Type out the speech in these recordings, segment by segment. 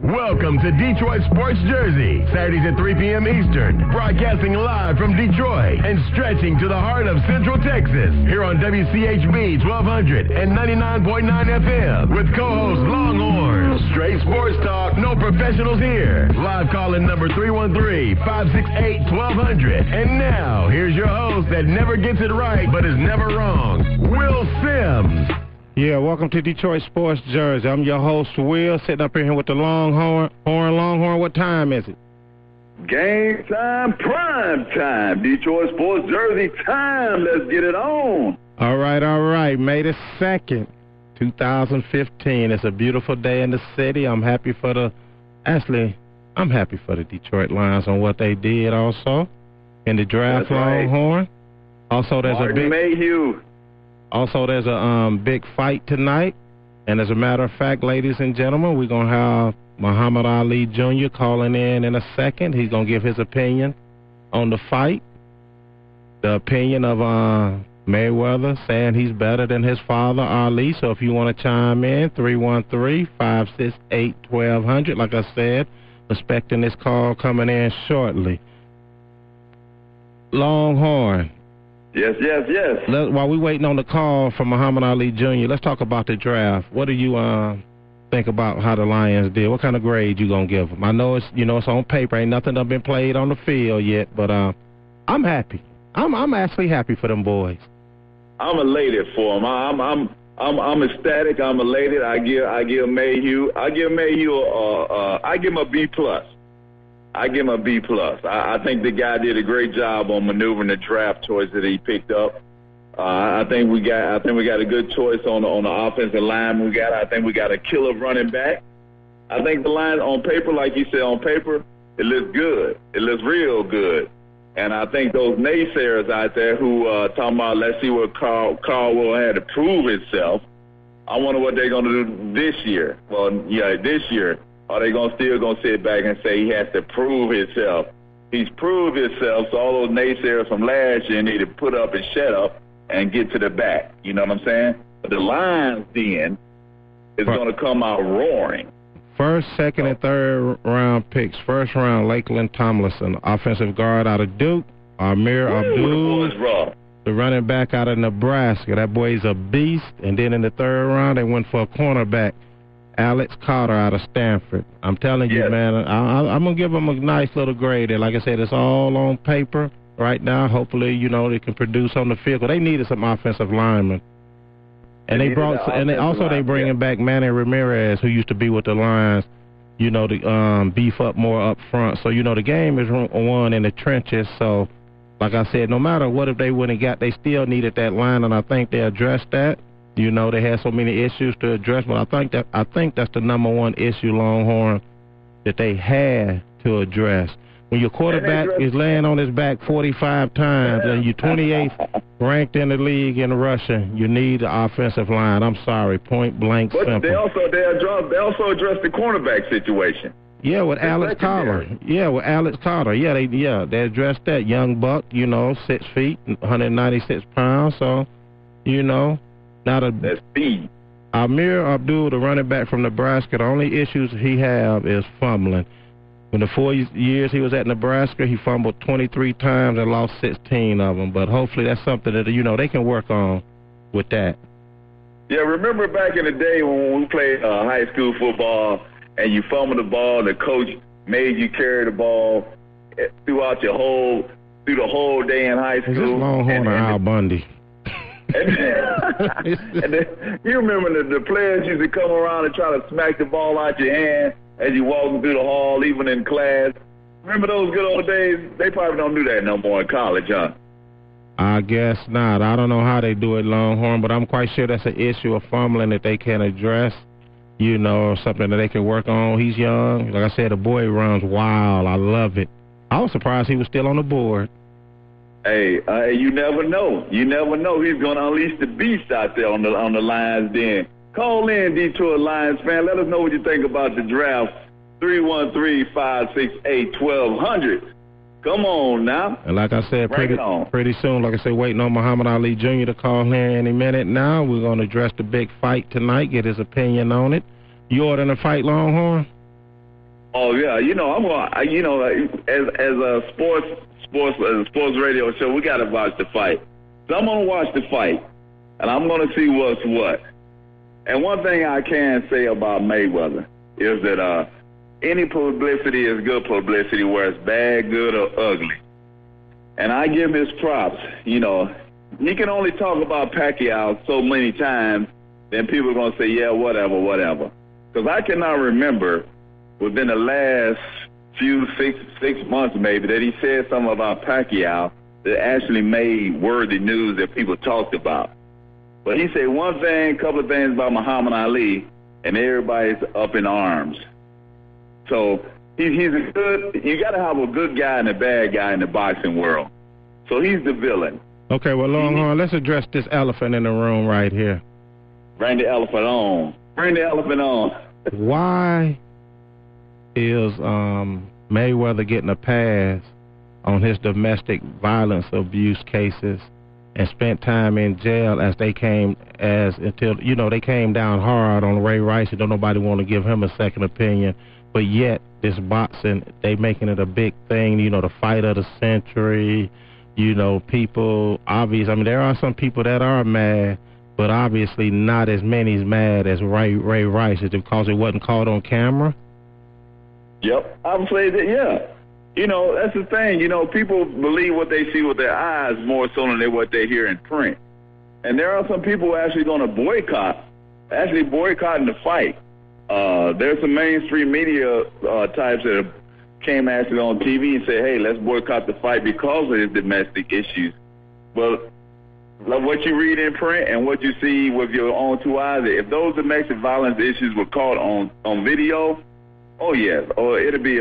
Welcome to Detroit Sports Jersey, Saturdays at 3 p.m. Eastern, broadcasting live from Detroit and stretching to the heart of Central Texas, here on WCHB 1200 and 99.9 FM with co-host Longhorn. Straight sports talk, no professionals here. Live call-in number 313-568-1200. And now, here's your host that never gets it right but is never wrong, Will Sims. Yeah, welcome to Detroit Sports Jersey. I'm your host, Will, sitting up here with the Longhorn. What time is it? Game time, prime time. Detroit Sports Jersey time. Let's get it on. All right. May the 2nd, 2015. It's a beautiful day in the city. I'm happy for the Detroit Lions on what they did also in the draft. That's right. Longhorn. Also, there's Martin Mayhew. Also, there's a big fight tonight. And as a matter of fact, ladies and gentlemen, we're going to have Muhammad Ali Jr. calling in a second. He's going to give his opinion on the fight. The opinion of Mayweather, saying he's better than his father, Ali. So if you want to chime in, 313-568-1200. Like I said, expecting this call coming in shortly. Longhorn. Yes. While we're waiting on the call from Muhammad Ali Jr., let's talk about the draft. What do you think about how the Lions did? What kind of grade you going to give them? I know it's on paper. Ain't nothing been played on the field yet, but I'm happy. I'm actually happy for them boys. I'm elated for them. I'm ecstatic. I'm elated. I give Mayhew a B+. I give him a B+. I think the guy did a great job on maneuvering the draft choice that he picked up. I think we got a good choice on the offensive line. I think we got a killer running back. I think the line on paper, like you said, it looks good. It looks real good. And I think those naysayers out there who talking about let's see what Caldwell had to prove himself. I wonder what they're going to do this year. Well, yeah, this year. Are they still going to sit back and say he has to prove himself? He's proved himself, so all those naysayers from last year need to put up and shut up and get to the back. You know what I'm saying? But the Lions then is going to come out roaring. First, second, and third round picks. First round, Lakeland Tomlinson, offensive guard out of Duke. Amir Abdul, the running back out of Nebraska. That boy's a beast. And then in the third round, they went for a cornerback, Alex Carter out of Stanford. I'm telling you, man, I'm going to give them a nice little grade there. Like I said, it's all on paper right now. Hopefully, they can produce on the field. But they needed some offensive linemen. And they bringing back Manny Ramirez, who used to be with the Lions, to beef up more up front. So, the game is won in the trenches. So, like I said, no matter what if they wouldn't got, they still needed that line, and I think they addressed that. They had so many issues to address, but I think that's the number one issue, Longhorn, that they had to address. When your quarterback is laying on his back 45 times and you're 28th ranked in the league in rushing, you need the offensive line. I'm sorry, point blank simple. But they also addressed the cornerback situation. Yeah, with Alex Carter. They addressed that. Young buck, 6 feet, 196 pounds. So, that's speed. Amir Abdul, the running back from Nebraska, the only issues he have is fumbling. In the 4 years he was at Nebraska, he fumbled 23 times and lost 16 of them. But hopefully that's something that, they can work on with that. Yeah, remember back in the day when we played high school football and you fumbled the ball, the coach made you carry the ball throughout the whole day in high school. Is this Longhorn or Al Bundy? And then you remember the players used to come around and try to smack the ball out your hand as you walking through the hall, even in class. Remember those good old days? They probably don't do that no more in college, huh? I guess not. I don't know how they do it, Longhorn, but I'm quite sure that's an issue of fumbling that they can address, something that they can work on. He's young. Like I said, the boy runs wild. I love it. I was surprised he was still on the board. Hey, you never know. You never know. He's going to unleash the beast out there on the Lions den. Call in, Detroit Lions fan. Let us know what you think about the draft. 313-568-1200. Come on now. And like I said, pretty soon, like I said, waiting on Muhammad Ali Jr. to call here any minute now. We're going to address the big fight tonight, get his opinion on it. You ordering a fight, Longhorn? Oh yeah, I'm gonna. As a sports radio show, we gotta watch the fight. So I'm gonna watch the fight, and I'm gonna see what's what. And one thing I can say about Mayweather is that any publicity is good publicity, whether it's bad, good, or ugly. And I give him his props. He can only talk about Pacquiao so many times, then people are gonna say, yeah, whatever. Because I cannot remember within the last few six months maybe that he said something about Pacquiao that actually made worthy news that people talked about. But he said one thing, couple of things about Muhammad Ali, and everybody's up in arms. So he's a good. You got to have a good guy and a bad guy in the boxing world. So he's the villain. Okay, well, Longhorn, let's address this elephant in the room right here. Bring the elephant on. Why is Mayweather getting a pass on his domestic violence abuse cases and spent time in jail they came down hard on Ray Rice, and don't nobody want to give him a second opinion, but yet this boxing, they making it a big thing, the fight of the century, people, obvious. I mean, there are some people that are mad, but obviously not as many as mad as Ray Rice. Is it because it wasn't caught on camera? Yep, I would say that, yeah. That's the thing. People believe what they see with their eyes more so than what they hear in print. And there are some people who are actually going to boycotting the fight. There's some mainstream media types that came actually on TV and said, hey, let's boycott the fight because of his domestic issues. But what you read in print and what you see with your own two eyes, if those domestic violence issues were caught on video, oh yes, it'll be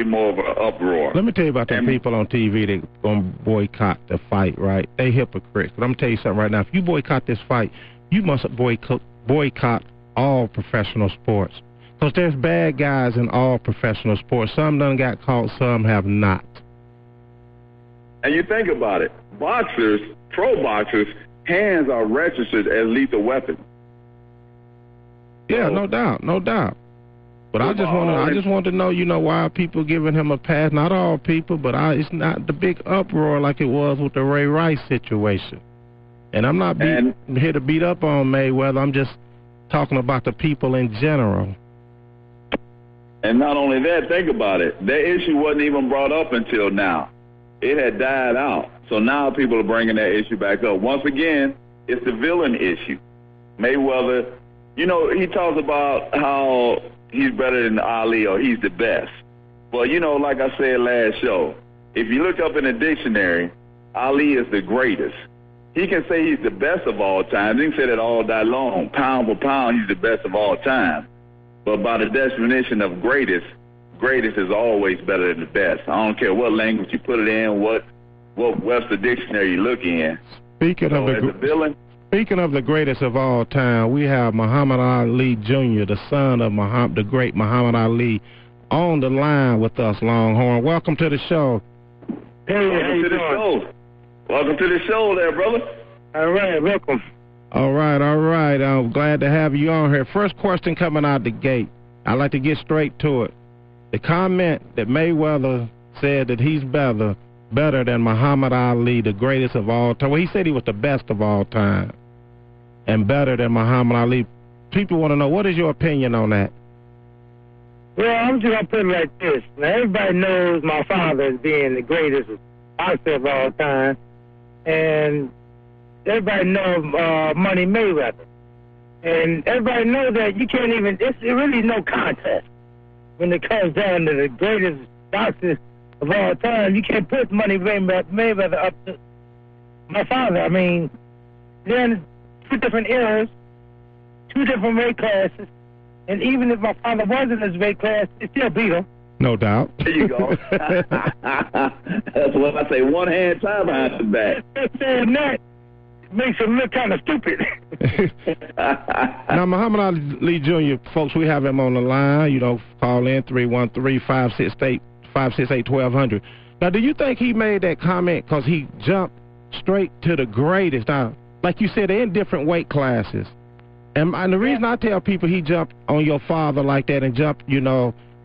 more of an uproar. Let me tell you about the people on TV that gonna boycott the fight, right? They hypocrites. But I'm gonna tell you something right now. If you boycott this fight, you must boycott all professional sports, because there's bad guys in all professional sports. Some done got caught, some have not. And you think about it, boxers, pro boxers, hands are registered as lethal weapons. Yeah, no doubt. But I just want to know, why are people giving him a pass? Not all people, but it's not the big uproar like it was with the Ray Rice situation. And I'm not here to beat up on Mayweather. I'm just talking about the people in general. And not only that, think about it. That issue wasn't even brought up until now. It had died out. So now people are bringing that issue back up. Once again, it's the villain issue. Mayweather, he talks about how he's better than Ali or he's the best. Well, like I said last show, if you look up in the dictionary, Ali is the greatest. He can say he's the best of all time. He can say that all day long. Pound for pound, he's the best of all time. But by the definition of greatest is always better than the best. I don't care what language you put it in, what Webster dictionary you look in. Speaking of the greatest of all time, we have Muhammad Ali Jr., the son of the great Muhammad Ali, on the line with us, Longhorn. Welcome to the show. Hey, welcome to the show. Welcome to the show there, brother. All right, welcome. All right. I'm glad to have you on here. First question coming out the gate. I'd like to get straight to it. The comment that Mayweather said that he's better than Muhammad Ali, the greatest of all time. Well, he said he was the best of all time and better than Muhammad Ali. People want to know, what is your opinion on that? Well, I'm just going to put it like this. Now, everybody knows my father as being the greatest boxer of all time, and everybody knows Money Mayweather. And everybody knows that you can't even, it's really no contest when it comes down to the greatest boxer of all time. You can't put Money Mayweather up to my father. I mean, then two different eras, two different weight classes, and even if my father wasn't in his weight class, it still beat him. No doubt. There you go. That's what I say, one hand tied behind the back. Saying that makes him look kind of stupid. Now, Muhammad Ali Jr., folks, we have him on the line. Call in 313-568-1200. Now, do you think he made that comment because he jumped straight to the greatest? Now, like you said, they're in different weight classes. And the reason I tell people he jumped on your father like that and jumped,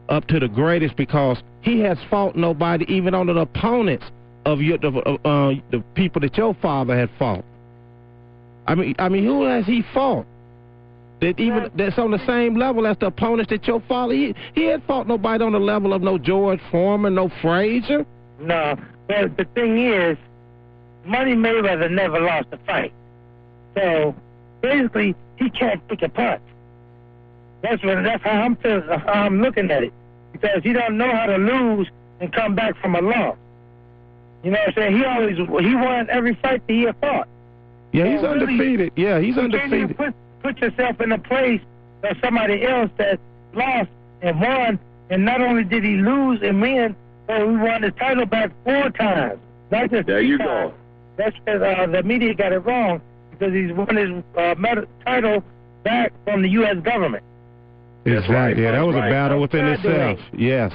up to the greatest because he has fought nobody, even on the opponents of the people that your father had fought. I mean, who has he fought? That's on the same level as the opponents that your father. He had fought nobody on the level of no George Foreman, no Frazier. No, but the thing is, Money Mayweather never lost a fight. So basically, he can't take a punch. That's how I'm looking at it, because he don't know how to lose and come back from a loss. You know what I'm saying? He won every fight that he had fought. Yeah, he's undefeated. Yeah, he's undefeated. Put yourself in the place of somebody else that lost and won, and not only did he lose and win, but he won his title back 4 times. Not just there 3 you times. go. That's because the media got it wrong, because he's won his title back from the U.S. government. Exactly. Right. Yeah, that was a battle within itself. Yes.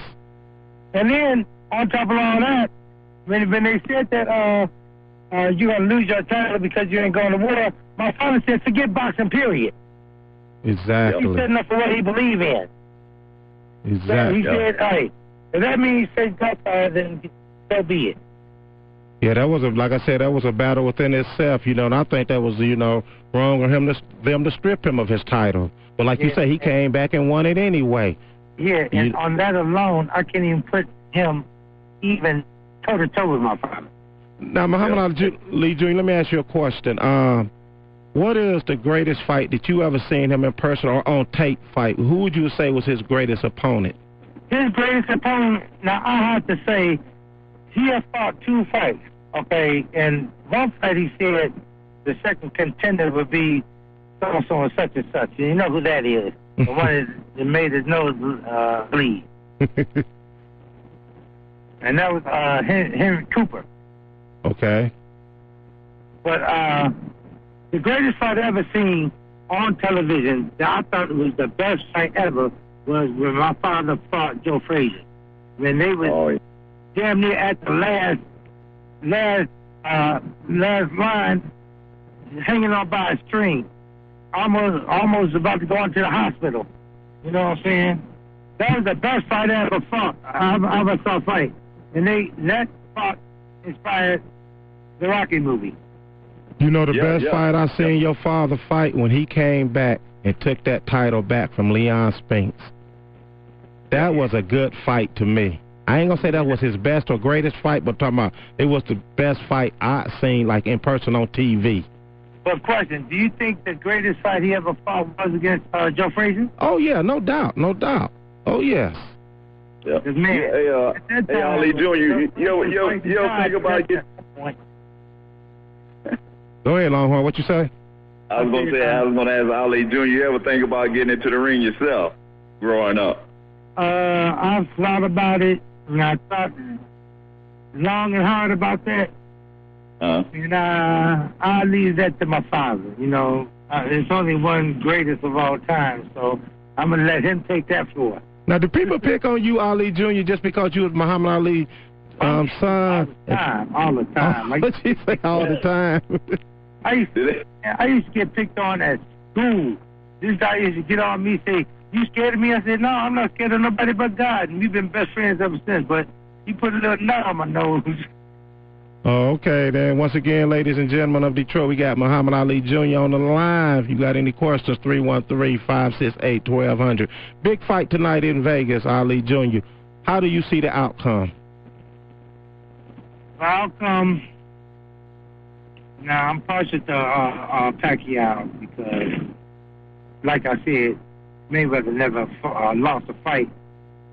And then, on top of all that, when they said that you're going to lose your title because you ain't going to war, my father said, forget boxing, period. Exactly. He's setting up for what he believes in. Exactly. So he said, hey, if that means he said that, then so be it. Yeah, that was like I said, that was a battle within itself, and I think that was, wrong of them to strip him of his title. But like you say, he came back and won it anyway. Yeah, and on that alone, I can't even put him even toe-to-toe with my father. Now, Muhammad Ali Jr., let me ask you a question. What is the greatest fight that you ever seen him in person or on tape fight? Who would you say was his greatest opponent? His greatest opponent, now I have to say, he has fought 2 fights, okay? And one fight he said the second contender would be so-and-so and such and such. And you know who that is. The one that made his nose bleed. And that was Henry Cooper. Okay. But the greatest fight I ever seen on television that I thought was the best fight ever was when my father fought Joe Frazier. When they was damn near at the last line, hanging on by a string, almost about to go into the hospital. You know what I'm saying? That was the best fight I ever fought. I ever saw a fight. And that fight inspired the Rocky movie. You know the best fight I seen your father fight when he came back and took that title back from Leon Spinks. That was a good fight to me. I ain't gonna say that was his best or greatest fight, but talking about it was the best fight I seen like in person on TV. But question, do you think the greatest fight he ever fought was against Joe Frazier? Oh yeah, no doubt. Oh yes. Yeah. Man, hey, Ali Jr., you think about it? Go ahead, Longhorn. What you say? I was going to ask Ali Jr., you ever think about getting into the ring yourself growing up? I've thought about it, and I thought long and hard about that. And I'll leave that to my father. There's only one greatest of all time, so I'm going to let him take that floor. Now, do people pick on you, Ali Jr., just because you was Muhammad Ali's son? All the time. What you say all the time? I used to get picked on at school. This guy used to get on me, say, you scared of me? I said, no, I'm not scared of nobody but God. And we've been best friends ever since, but he put a little nut on my nose. Oh, okay, then. Once again, ladies and gentlemen of Detroit, we got Muhammad Ali Jr. on the line. If you got any questions, 313-568-1200. Big fight tonight in Vegas, Ali Jr. How do you see the outcome? The outcome, now I'm partial to Pacquiao because, like I said, Mayweather never lost a fight,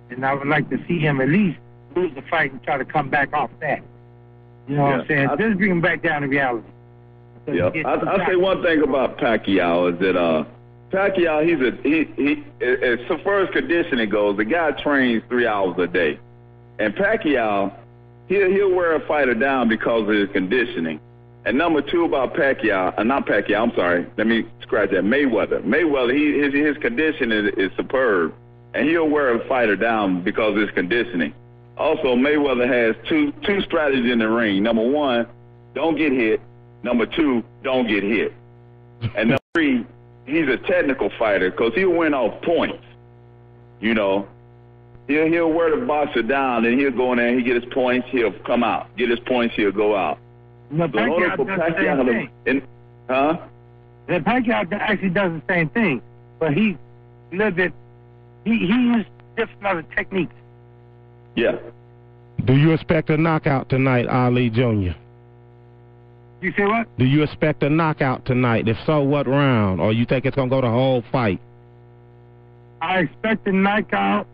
and I would like to see him at least lose the fight and try to come back off that. You know what I'm saying? Just bring him back down to reality. I'll say one thing about Pacquiao is that Pacquiao, as far as conditioning goes, the guy trains 3 hours a day. And Pacquiao, he'll wear a fighter down because of his conditioning. And number 2 about Pacquiao, let me scratch that, Mayweather. His conditioning is superb, and he'll wear a fighter down because of his conditioning. Also, Mayweather has two strategies in the ring. Number 1, don't get hit. Number 2, don't get hit. And number 3, he's a technical fighter because he'll win off points. He'll He'll wear the boxer down, and he'll go in there and he get his points. He'll come out. Get his points. He'll go out. No, Pacquiao does the same thing. Pacquiao actually does the same thing, but he a little bit. He used different other techniques. Yeah. Do you expect a knockout tonight, Ali Jr.? You say what? Do you expect a knockout tonight? If so, what round? Or you think it's gonna go the whole fight? I expect a knockout.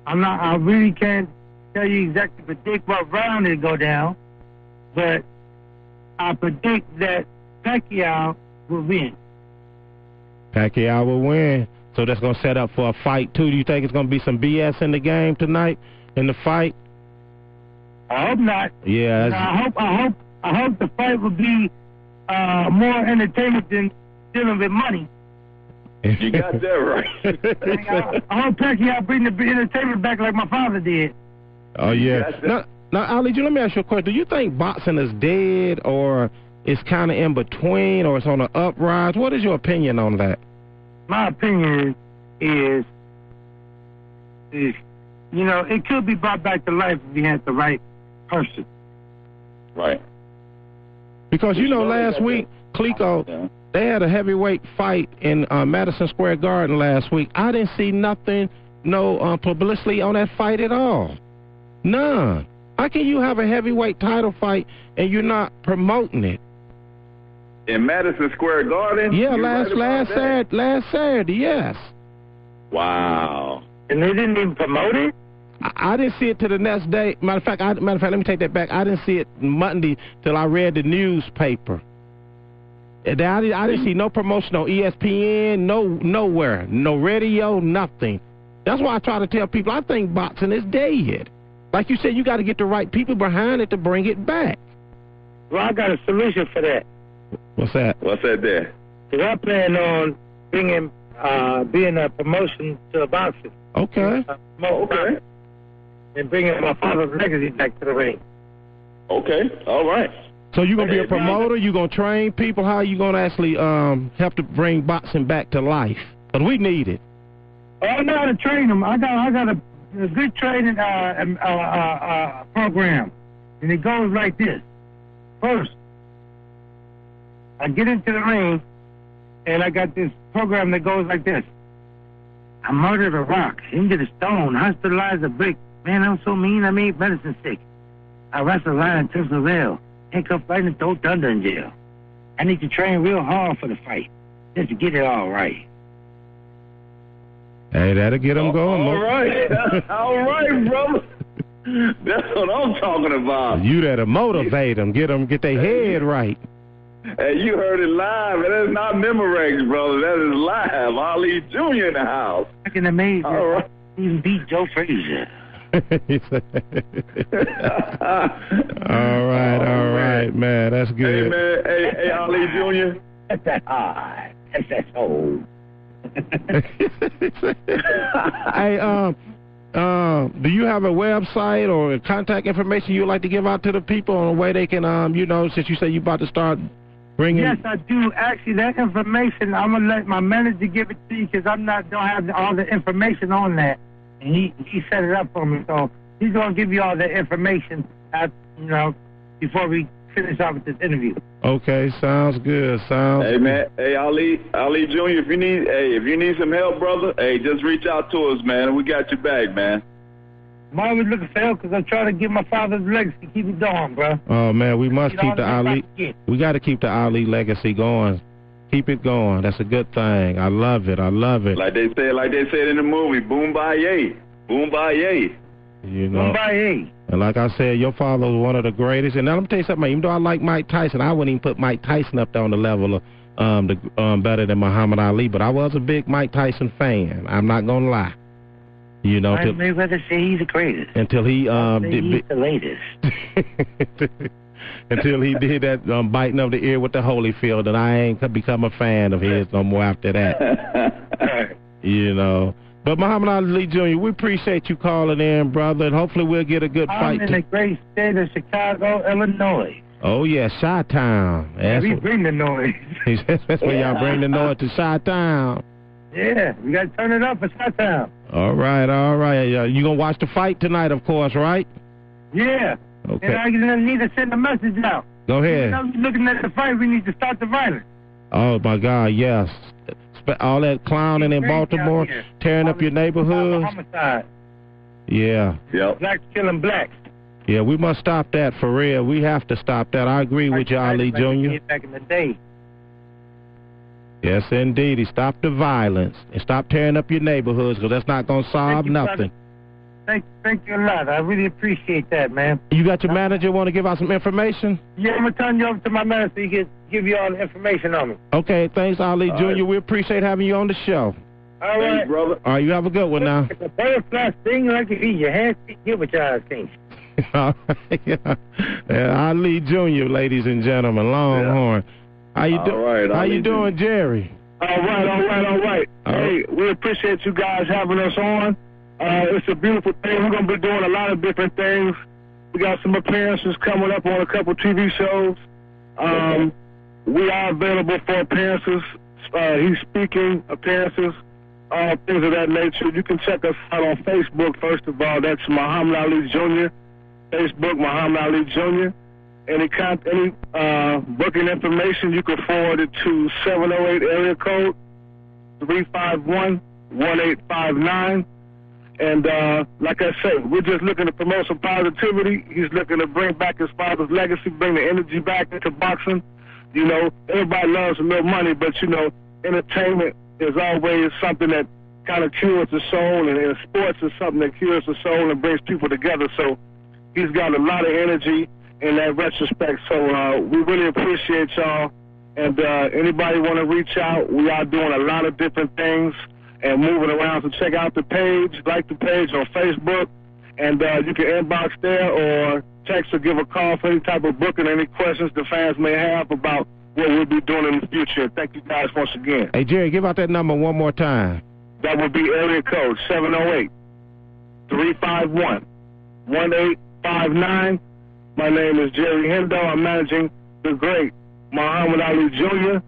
I really can't tell you exactly predict what round it'll go down, but I predict that Pacquiao will win. Pacquiao will win. So that's going to set up for a fight, too. Do you think it's going to be some BS in the game tonight, in the fight? I hope not. Yeah. I hope the fight will be more entertainment than dealing with money. You got that right. I hope Pacquiao bring the entertainment back like my father did. Oh, yeah. Now, Ali, let me ask you a question. Do you think boxing is dead, or it's kind of in between, or it's on an uprise? What is your opinion on that? My opinion is, you know, it could be brought back to life if you had the right person. Right. Because, you know, last week, Clico, they had a heavyweight fight in Madison Square Garden last week. I didn't see nothing, no publicity on that fight at all. None. How can you have a heavyweight title fight and you're not promoting it? In Madison Square Garden? Yeah, last Saturday, yes. Wow. And they didn't even promote it? I didn't see it till the next day. Matter of fact, let me take that back. I didn't see it Monday till I read the newspaper. I didn't see no promotion on ESPN, nowhere, no radio, nothing. That's why I try to tell people I think boxing is dead. Like you said, you got to get the right people behind it to bring it back. Well, I got a solution for that. What's that? What's that there? Because I plan on being a promotion to boxing. Okay. Okay. And bringing my father's legacy back to the ring. Okay. All right. So you're going to be a promoter? You're going to train people? How are you going to actually help to bring boxing back to life? Because we need it. Oh, I know how to train them. I got a good training program. And it goes like this. First, I get into the ring, and I got this program that goes like this. I murdered a rock, injured a stone, hospitalized a brick. Man, I'm so mean, I made medicine sick. I wrestled a lion, touched a rail, handcuffed lightning, throw thunder in jail. I need to train real hard for the fight, just to get it all right. Hey, that'll get them going. All right. All right, brother. That's what I'm talking about. You that'll motivate them, get their head right. Hey, you heard it live. That's not Memorex, brother. That is live. Ali Jr. in the house. I can amaze all right. Even beat Joe Frazier. all right, man. That's good. Hey, man. Hey, Ali Jr. That's that high. That's that soul. Hey, do you have a website or contact information you'd like to give out to the people on a way they can, since you say you're about to start bringing? Yes, I do. Actually, that information, I'm going to let my manager give it to you because don't have all the information on that. And he set it up for me, so he's going to give you all the information, before we finish off with this interview. Okay, sounds good. Hey, man. Hey, Ali Jr., if you need some help, brother, hey, just reach out to us, man, and we got your back, man. I'm always looking for help because I'm trying to get my father's legacy, keep it going, bro. Oh, man, we must keep the Ali. We got to keep the Ali legacy going. Keep it going. That's a good thing. I love it. Like they said in the movie, boom ba yay. Boom ba yay. Boom ba yay. And like I said, your father was one of the greatest. And now let me tell you something, even though I like Mike Tyson, I wouldn't even put Mike Tyson up there on the level of better than Muhammad Ali. But I was a big Mike Tyson fan. I'm not going to lie. Mayweather say he's the greatest. Until he he's the latest. Until he did that biting of the ear with the Holyfield, and I ain't become a fan of his no more after that. But Muhammad Ali Jr., we appreciate you calling in, brother, and hopefully we'll get a good fight. I'm in the great state of Chicago, Illinois. Oh, yeah, Chi-Town. We bring the noise. That's where y'all bring the noise to Chi-Town. Yeah, we got to turn it up for Chi-Town. All right. You going to watch the fight tonight, of course, right? Yeah. Okay. And I need to send a message out. Go ahead. Looking at the fight, we need to start the violence. Oh, my God, yes. All that clowning in Baltimore, tearing up your neighborhoods. Homicide. Yeah. Yep. Blacks killing blacks. Yeah, we must stop that for real. We have to stop that. I agree with you, Ali Jr. Back in the day. Yes, indeed. Stop the violence and stop tearing up your neighborhoods, because that's not going to solve nothing. Thank you a lot. I really appreciate that, man. You got your manager want to give out some information? Yeah, I'm going to turn you over to my manager so he can give you all the information on me. Okay, thanks, Ali Jr. Right. We appreciate having you on the show. All right. Thanks, brother. All right, you have a good one now. It's a butterfly sting like if your hands get what y'all think. All right, yeah. Ali Jr., ladies and gentlemen, Longhorn. How you doing? Right, How you doing, Jerry? All right. Hey, we appreciate you guys having us on. It's a beautiful thing. We're going to be doing a lot of different things. We got some appearances coming up on a couple TV shows. We are available for appearances. He's speaking appearances, things of that nature. You can check us out on Facebook, first of all. That's Muhammad Ali Jr. Facebook, Muhammad Ali Jr. Any booking information, you can forward it to 708 area code 351-1859. And like I said, we're just looking to promote some positivity. He's looking to bring back his father's legacy, bring the energy back into boxing. You know, everybody loves a little money, but, you know, entertainment is always something that kind of cures the soul, and sports is something that cures the soul and brings people together. So he's got a lot of energy in that retrospect. So we really appreciate y'all. And anybody want to reach out, we are doing a lot of different things and moving around. So check out the page, like the page on Facebook, and you can inbox there or text or give a call for any type of booking, any questions the fans may have about what we'll be doing in the future. Thank you guys once again. Hey, Jerry, give out that number one more time. That would be area code 708-351-1859. My name is Jerry Hendo. I'm managing the great Muhammad Ali Jr.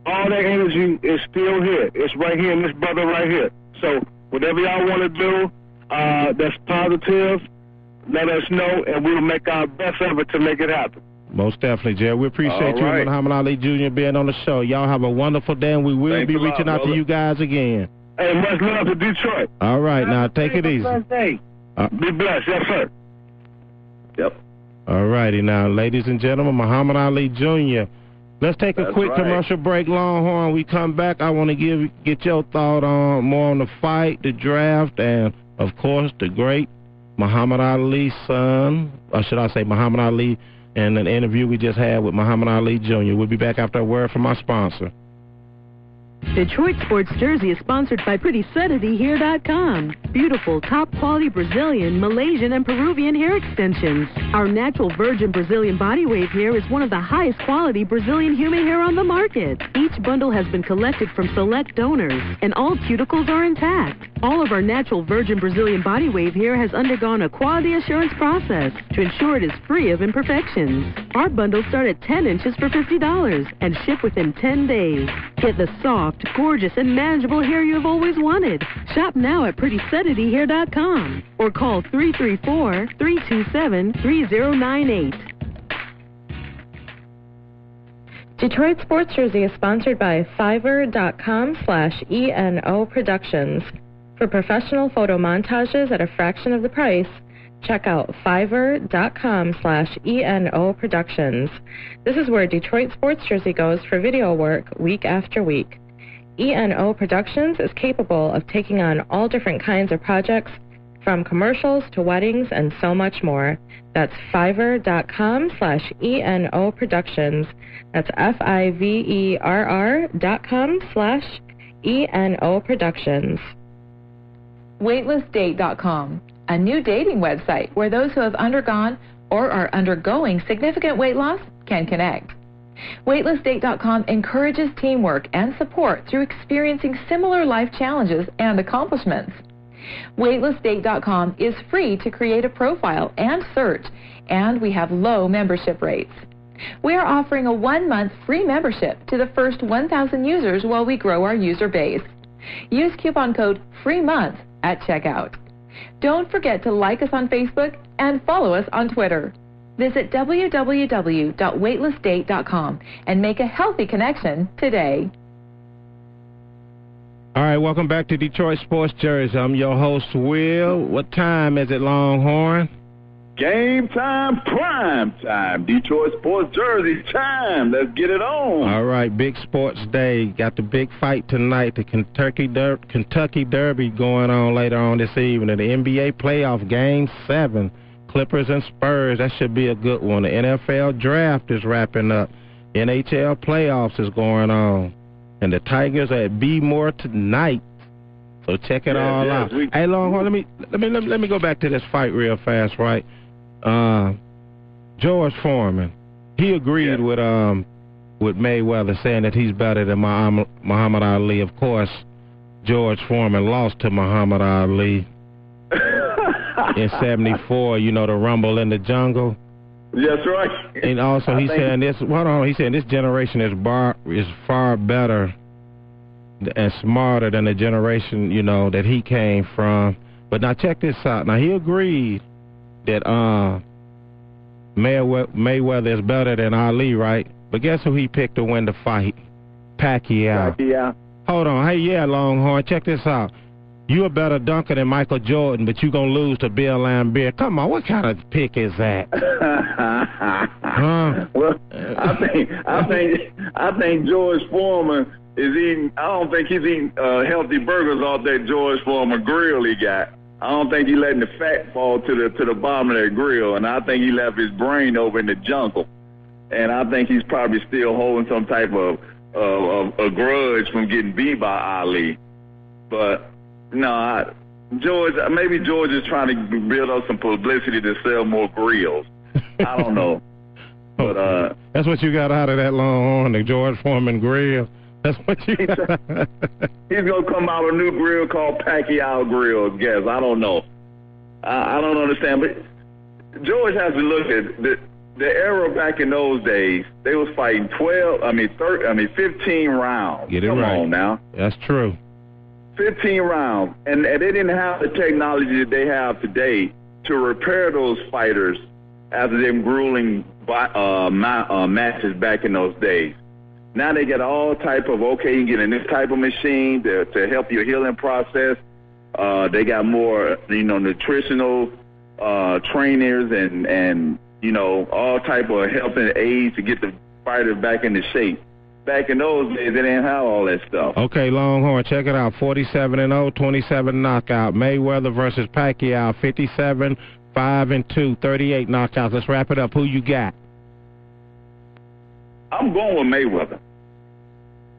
All that energy is still here. It's right here in this brother right here. So whatever y'all want to do that's positive, let us know, and we'll make our best effort to make it happen. Most definitely, Jerry. We appreciate you and Muhammad Ali Jr. being on the show. Y'all have a wonderful day, and we will be reaching out to you guys again. Hey, much love to Detroit. All right, now take it easy. Be blessed. Yes, sir. Yep. All righty, now, ladies and gentlemen, Muhammad Ali Jr. Let's take a quick commercial break, Longhorn. We come back. I want to get your thought on more on the fight, the draft, and, of course, the great Muhammad Ali's son, or should I say Muhammad Ali, and an interview we just had with Muhammad Ali Jr. We'll be back after a word from our sponsor. Detroit Sports Jersey is sponsored by PrettySettityHair.com. Beautiful, top-quality Brazilian, Malaysian, and Peruvian hair extensions. Our natural virgin Brazilian body wave hair is one of the highest quality Brazilian human hair on the market. Each bundle has been collected from select donors, and all cuticles are intact. All of our natural virgin Brazilian body wave hair has undergone a quality assurance process to ensure it is free of imperfections. Our bundles start at 10 inches for $50 and ship within 10 days. Get the soft, gorgeous, and manageable hair you have always wanted. Shop now at PrettySettityHair.com or call 334-327-3098. Detroit Sports Jersey is sponsored by Fiverr.com/ENO Productions. For professional photo montages at a fraction of the price, check out Fiverr.com/ENO Productions. This is where Detroit Sports Jersey goes for video work week after week. ENO Productions is capable of taking on all different kinds of projects, from commercials to weddings and so much more. That's Fiverr.com/ENO Productions. That's Fiverr.com/ENO Productions. Weightlessdate.com, a new dating website where those who have undergone or are undergoing significant weight loss can connect. Weightlessdate.com encourages teamwork and support through experiencing similar life challenges and accomplishments. Weightlessdate.com is free to create a profile and search, and we have low membership rates. We are offering a 1-month free membership to the first 1,000 users while we grow our user base. Use coupon code FREEMONTH at checkout. Don't forget to like us on Facebook and follow us on Twitter. Visit www.weightlessdate.com and make a healthy connection today. All right, welcome back to Detroit Sports Jersey. I'm your host, Will. What time is it, Longhorn? Game time, prime time. Detroit Sports Jersey time. Let's get it on. All right, big sports day. Got the big fight tonight, the Kentucky Derby going on later on this evening. The NBA playoff game 7, Clippers and Spurs. That should be a good one. The NFL draft is wrapping up. NHL playoffs is going on. And the Tigers are at B-More tonight. So check it all out. Hey, Longhorn, let me go back to this fight real fast, right? George Foreman, he agreed with Mayweather, saying that he's better than Muhammad Ali. Of course, George Foreman lost to Muhammad Ali in '74. You know, the Rumble in the Jungle. That's right. And also, he's saying this. Hold on, he's saying this generation is far better and smarter than the generation, you know, that he came from. But now check this out. Now he agreed that Mayweather is better than Ali, right? But guess who he picked to win the fight? Pacquiao. Hold on. Hey, yeah, Longhorn, check this out. You a better dunker than Michael Jordan, but you gonna lose to Bill Laimbeer. Come on, what kind of pick is that? Well, I think George Foreman is eating. I don't think he's eating healthy burgers off that George Foreman grill he got. I don't think he's letting the fat fall to the bottom of that grill, and I think he left his brain over in the jungle. And I think he's probably still holding some type of a grudge from getting beat by Ali. But no, maybe George is trying to build up some publicity to sell more grills. I don't know. But that's what you got out of that Longhorn, the George Foreman grill. That's what you got. He's going to come out with a new grill called Pacquiao Grill, I guess. I don't know. I don't understand. But George has to look at the era back in those days. They was fighting 15 rounds. Get it right. Come on now. That's true. 15 rounds. And they didn't have the technology that they have today to repair those fighters after them grueling matches back in those days. Now they get all type of, you can get in this type of machine to help your healing process. They got more, nutritional trainers and all type of help and aids to get the fighters back into shape. Back in those days, they didn't have all that stuff. Okay, Longhorn, check it out. 47-0, 27 knockout. Mayweather versus Pacquiao, 57-5-2, 38 knockouts. Let's wrap it up. Who you got? I'm going with Mayweather.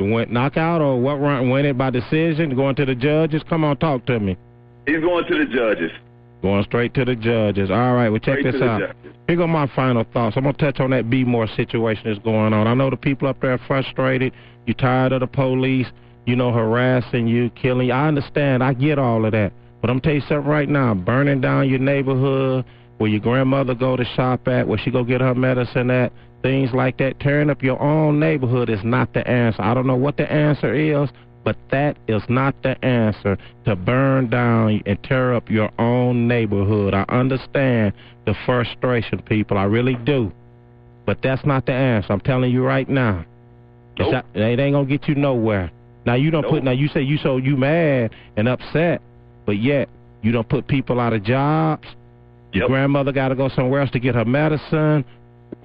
Went knockout or what? Win it by decision? Going to the judges? Come on, talk to me. He's going to the judges. Going straight to the judges. All right, well, check this out. Here go my final thoughts. I'm going to touch on that B-More situation that's going on. I know the people up there are frustrated. You're tired of the police, harassing you, killing you. I understand. I get all of that. But I'm going to tell you something right now. Burning down your neighborhood, where your grandmother go to shop at, where she go get her medicine at, things like that. Tearing up your own neighborhood is not the answer. I don't know what the answer is, but that is not the answer, to burn down and tear up your own neighborhood. I understand the frustration, people. I really do. But that's not the answer. I'm telling you right now. Nope. It ain't going to get you nowhere. Now, you don't put, now you say you mad and upset, but yet you don't put people out of jobs. Your grandmother got to go somewhere else to get her medicine.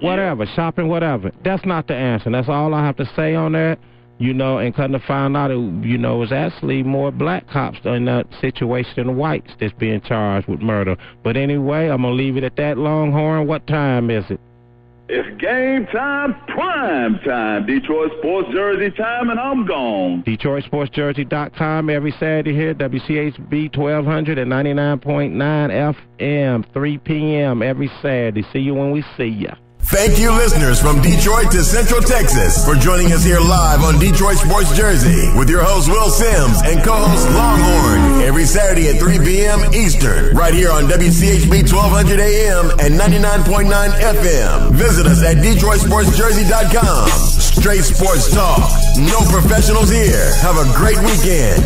Whatever, shopping, whatever. That's not the answer. That's all I have to say on that. And come to find out, it's actually more black cops in that situation than whites that's being charged with murder. But anyway, I'm going to leave it at that, Longhorn. What time is it? It's game time, prime time. Detroit Sports Jersey time, and I'm gone. DetroitSportsJersey.com every Saturday here, WCHB 1200 and 99.9 FM, 3 p.m. every Saturday. See you when we see you. Thank you, listeners from Detroit to Central Texas, for joining us here live on Detroit Sports Jersey with your host Will Sims and co-host Longhorn every Saturday at 3 p.m. Eastern, right here on WCHB 1200 AM and 99.9 FM. Visit us at DetroitSportsJersey.com. Straight sports talk. No professionals here. Have a great weekend.